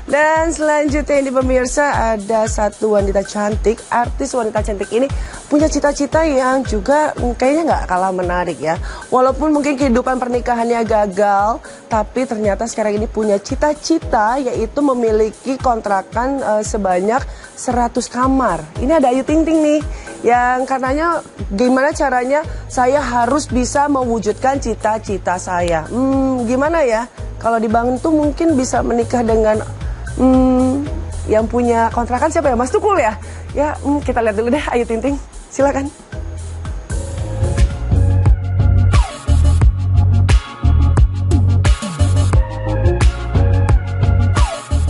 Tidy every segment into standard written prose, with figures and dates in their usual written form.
Dan selanjutnya ini pemirsa, ada satu wanita cantik. Artis wanita cantik ini punya cita-cita yang juga kayaknya nggak kalah menarik ya. Walaupun mungkin kehidupan pernikahannya gagal, tapi ternyata sekarang ini punya cita-cita yaitu memiliki kontrakan sebanyak 100 kamar. Ini ada Ayu Ting Ting nih, yang katanya gimana caranya saya harus bisa mewujudkan cita-cita saya. Gimana ya? Kalau dibangun tuh mungkin bisa menikah dengan yang punya kontrakan siapa ya? Mas Tukul ya? Ya, kita lihat dulu deh Ayu Ting Ting. Silakan.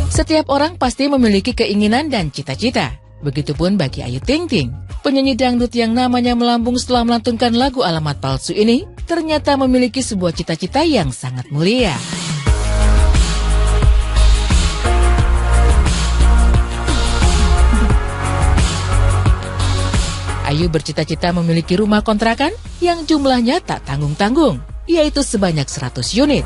Setiap orang pasti memiliki keinginan dan cita-cita. Begitupun bagi Ayu Ting Ting. Penyanyi dangdut yang namanya melambung setelah melantunkan lagu Alamat Palsu ini ternyata memiliki sebuah cita-cita yang sangat mulia. Ayu bercita-cita memiliki rumah kontrakan yang jumlahnya tak tanggung-tanggung, yaitu sebanyak 100 unit.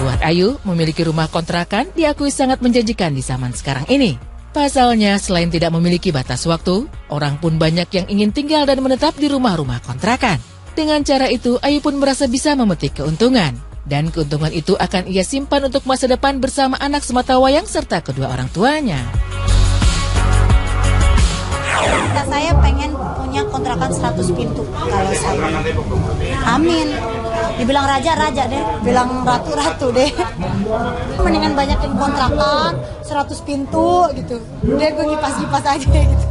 Buat Ayu, memiliki rumah kontrakan diakui sangat menjanjikan di zaman sekarang ini. Pasalnya, selain tidak memiliki batas waktu, orang pun banyak yang ingin tinggal dan menetap di rumah-rumah kontrakan. Dengan cara itu, Ayu pun merasa bisa memetik keuntungan. Dan keuntungan itu akan ia simpan untuk masa depan bersama anak sematawayang serta kedua orang tuanya. Saya pengen punya kontrakan 100 pintu kalau saya. Amin. Dibilang raja deh, bilang ratu deh. Mendingan banyakin kontrakan 100 pintu gitu. Udah gue ngipas aja gitu.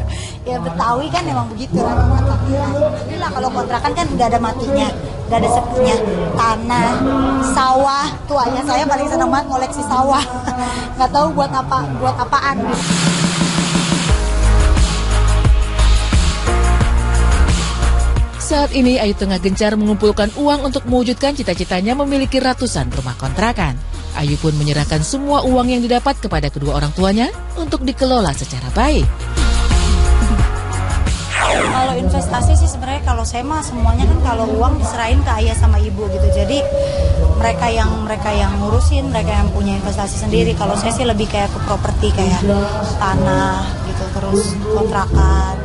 Ya Betawi kan emang begitu rata-rata. Alhamdulillah kalau kontrakan kan udah ada matinya, udah ada sepinya, tanah, sawah. Tuh ayah saya paling senang banget ngoleksi sawah. Nggak tahu buat apaan. Saat ini Ayu tengah gencar mengumpulkan uang untuk mewujudkan cita-citanya memiliki ratusan rumah kontrakan. Ayu pun menyerahkan semua uang yang didapat kepada kedua orang tuanya untuk dikelola secara baik. Kalau investasi sih sebenarnya kalau saya mah semuanya kan kalau uang diserahin ke ayah sama ibu gitu. Jadi mereka yang ngurusin, mereka yang punya investasi sendiri. Kalau saya sih lebih kayak ke properti kayak tanah gitu, terus kontrakan.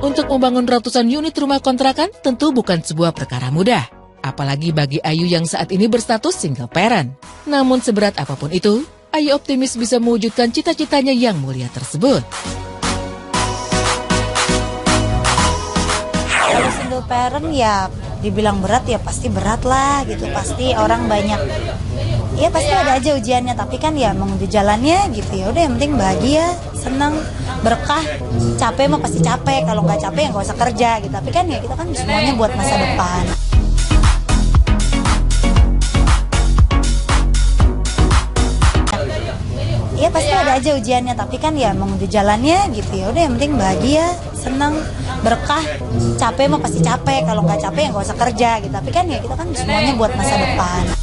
Untuk membangun ratusan unit rumah kontrakan tentu bukan sebuah perkara mudah. Apalagi bagi Ayu yang saat ini berstatus single parent. Namun seberat apapun itu, Ayu optimis bisa mewujudkan cita-citanya yang mulia tersebut. Kalau single parent ya dibilang berat ya pasti berat lah gitu. Pasti orang banyak. Ya pasti ada aja ujiannya, tapi kan ya mau di jalannya gitu ya. Udah yang penting bahagia, senang, berkah. Capek mah pasti capek. Kalau nggak capek ya nggak usah kerja gitu. Tapi kan ya kita kan semuanya buat masa depan. Iya pasti ada aja ujiannya, tapi kan ya mau di jalannya gitu ya. Udah yang penting bahagia, senang, berkah. Capek mah pasti capek. Kalau nggak capek ya nggak usah kerja gitu. Tapi kan ya kita kan semuanya buat masa depan.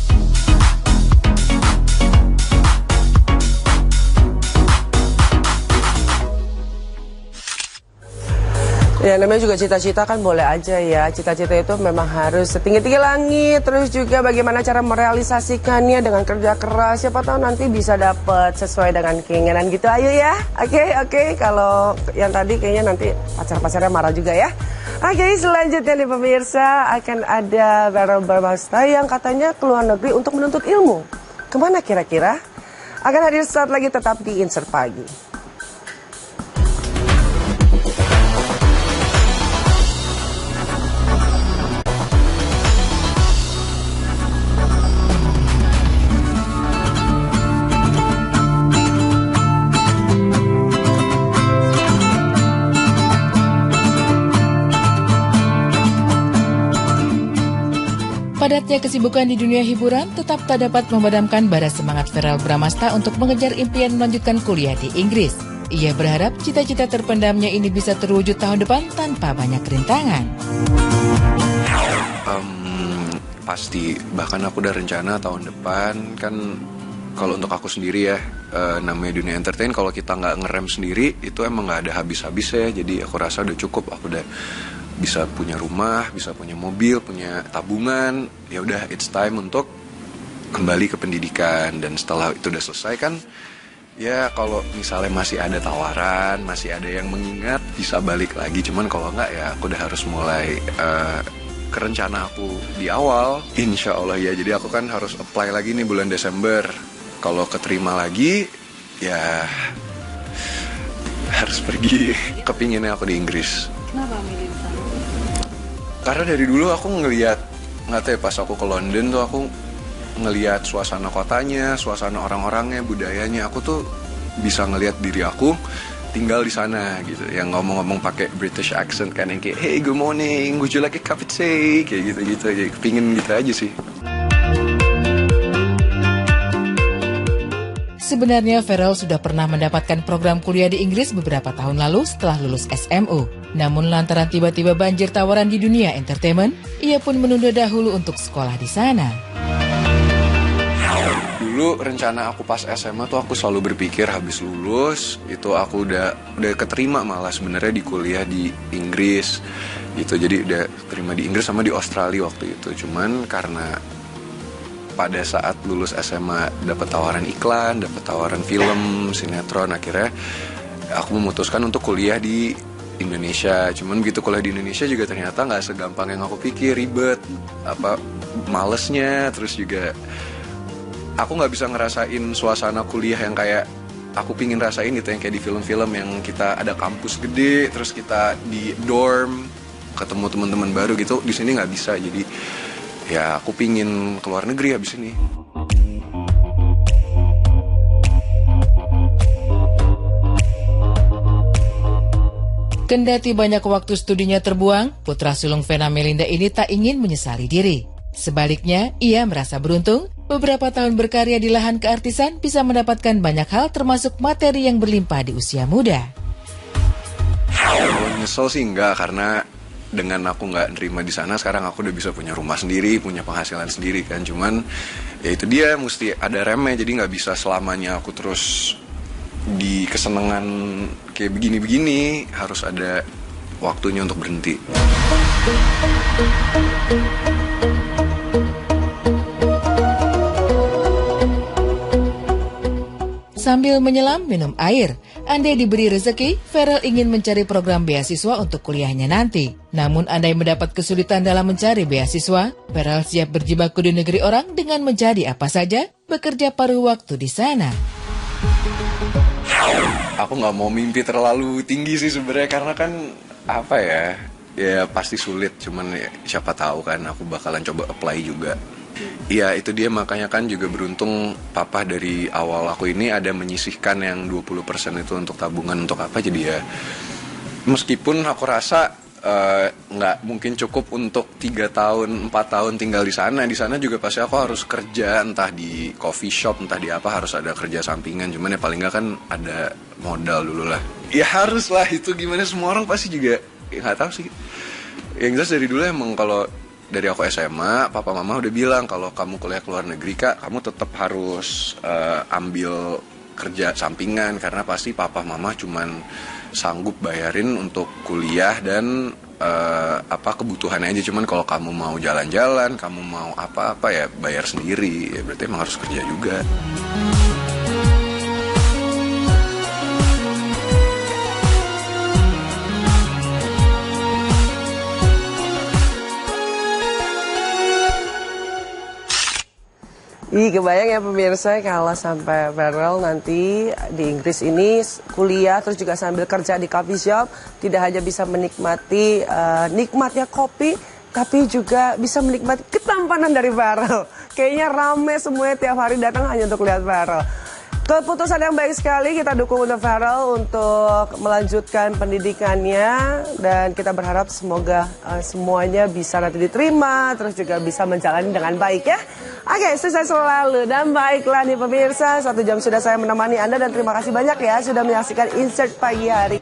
Ya namanya juga cita-cita kan boleh aja ya. Cita-cita itu memang harus setinggi-tinggi langit. Terus juga bagaimana cara merealisasikannya dengan kerja keras. Siapa tahu nanti bisa dapat sesuai dengan keinginan gitu Ayu ya. Oke. Kalau yang tadi kayaknya nanti pacar-pacarnya marah juga ya. Oke, selanjutnya nih pemirsa akan ada Verrell Bramasta yang katanya keluar negeri untuk menuntut ilmu. Kemana kira-kira? Akan hadir saat lagi, tetap di Insert Pagi. Padatnya kesibukan di dunia hiburan tetap tak dapat memadamkan bara semangat Verrell Bramasta untuk mengejar impian melanjutkan kuliah di Inggris. Ia berharap cita-cita terpendamnya ini bisa terwujud tahun depan tanpa banyak rintangan. Pasti, bahkan aku udah rencana tahun depan kan. Kalau untuk aku sendiri ya, namanya dunia entertain, kalau kita nggak ngerem sendiri itu emang nggak ada habis-habisnya. Jadi aku rasa udah cukup, aku udah bisa punya rumah, bisa punya mobil, punya tabungan. Ya udah, it's time untuk kembali ke pendidikan. Dan setelah itu udah selesai kan, ya kalau misalnya masih ada tawaran, masih ada yang mengingat, bisa balik lagi. Cuman kalau nggak, ya aku udah harus mulai ke rencana aku di awal, insya Allah ya. Jadi aku kan harus apply lagi nih bulan Desember. Kalau keterima lagi, ya harus pergi. Kepinginnya aku di Inggris. Kenapa milih di sana? Karena dari dulu aku ngelihat, nggak tahu ya, pas aku ke London tuh aku ngelihat suasana kotanya, suasana orang-orangnya, budayanya. Aku tuh bisa ngelihat diri aku tinggal di sana gitu, yang ngomong-ngomong pakai British accent kan, yang kayak hey good morning, would you like a cup of tea, kayak gitu-gitu. Jadi kepingin gitu aja sih. Sebenarnya Farel sudah pernah mendapatkan program kuliah di Inggris beberapa tahun lalu setelah lulus SMU. Namun lantaran tiba-tiba banjir tawaran di dunia entertainment, ia pun menunda dahulu untuk sekolah di sana. Dulu rencana aku pas SMA tuh aku selalu berpikir habis lulus itu aku udah keterima malah sebenarnya di kuliah di Inggris gitu. Jadi udah terima di Inggris sama di Australia waktu itu. Cuman karena pada saat lulus SMA dapat tawaran iklan, dapat tawaran film, sinetron, akhirnya aku memutuskan untuk kuliah di Indonesia. Cuman begitu kuliah di Indonesia juga ternyata nggak segampang yang aku pikir, ribet, malesnya, terus juga aku nggak bisa ngerasain suasana kuliah yang kayak aku pingin rasain itu, yang kayak di film-film yang kita ada kampus gede, terus kita di dorm, ketemu teman-teman baru gitu. Di sini nggak bisa, jadi ya aku pingin keluar negeri habis ini. Kendati banyak waktu studinya terbuang, putra sulung Vena Melinda ini tak ingin menyesali diri. Sebaliknya, ia merasa beruntung beberapa tahun berkarya di lahan keartisan bisa mendapatkan banyak hal termasuk materi yang berlimpah di usia muda. Kalau nyesel sih enggak, karena dengan aku nggak nerima di sana, sekarang aku udah bisa punya rumah sendiri, punya penghasilan sendiri kan. Cuman ya itu dia, mesti ada remnya, jadi nggak bisa selamanya aku terus di kesenangan kayak begini-begini, harus ada waktunya untuk berhenti. Sambil menyelam minum air, andai diberi rezeki, Farel ingin mencari program beasiswa untuk kuliahnya nanti. Namun andai mendapat kesulitan dalam mencari beasiswa, Farel siap berjibaku di negeri orang dengan menjadi apa saja, bekerja paruh waktu di sana. Aku nggak mau mimpi terlalu tinggi sih sebenarnya, karena kan apa ya pasti sulit. Cuman ya, siapa tahu kan aku bakalan coba apply juga. Iya itu dia, makanya kan juga beruntung papa dari awal aku ini ada menyisihkan yang 20% itu untuk tabungan untuk apa. Jadi ya meskipun aku rasa nggak mungkin cukup untuk 3 tahun 4 tahun tinggal di sana. Di sana juga pasti aku harus kerja, entah di coffee shop, entah di apa, harus ada kerja sampingan. Cuman ya paling nggak kan ada modal dulu lah. Ya harus lah, itu gimana, semua orang pasti juga ya, nggak tahu sih. Yang jelas dari dulu emang kalau dari aku SMA, papa mama udah bilang kalau kamu kuliah ke luar negeri kak, kamu tetap harus ambil kerja sampingan, karena pasti papa mama cuman sanggup bayarin untuk kuliah dan kebutuhannya aja. Cuman kalau kamu mau jalan-jalan, kamu mau apa-apa ya bayar sendiri, ya berarti emang harus kerja juga. Kebayang ya pemirsa, kalau sampai Farel nanti di Inggris ini kuliah terus juga sambil kerja di coffee shop, tidak hanya bisa menikmati nikmatnya kopi, tapi juga bisa menikmati ketampanan dari Farel. Kayaknya rame semuanya tiap hari datang hanya untuk lihat Farel. Keputusan yang baik sekali, kita dukung untuk Farel untuk melanjutkan pendidikannya, dan kita berharap semoga semuanya bisa nanti diterima, terus juga bisa menjalani dengan baik ya. Oke, sukses selalu dan baiklah nih pemirsa, 1 jam sudah saya menemani Anda dan terima kasih banyak ya sudah menyaksikan Insert Pagi Hari.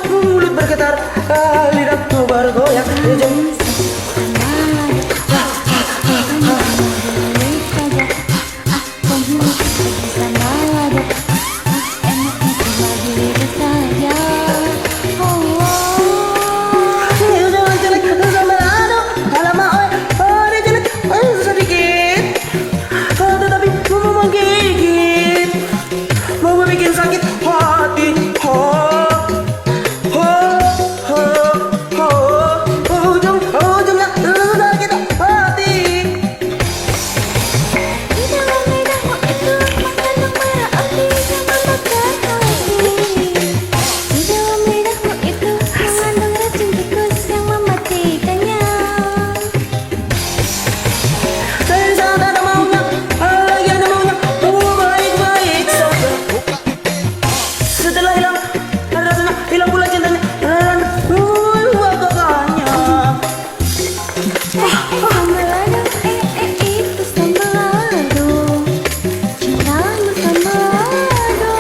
Mulut bergetar, lidah bergoyang. Jangan jelek sama aduh, alamak, dia jelek sedikit, tetapi menggigit, mau bikin sakit hati. Ujungnya sakit hati. Di dalam lidahmu itu mengandung bara api yang membakar hati. Di dalam lidahmu itu mengandung racun tikus yang mematikannya. Saya di sana ada maunya, lagi ada maunya, baik-baik saja. Setelah hilang rasanya, hilang pula cintanya, bagakannya. Sambalado, itu sambalado. Cintamu sambalado.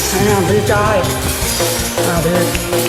Saya ambil coy, ambil.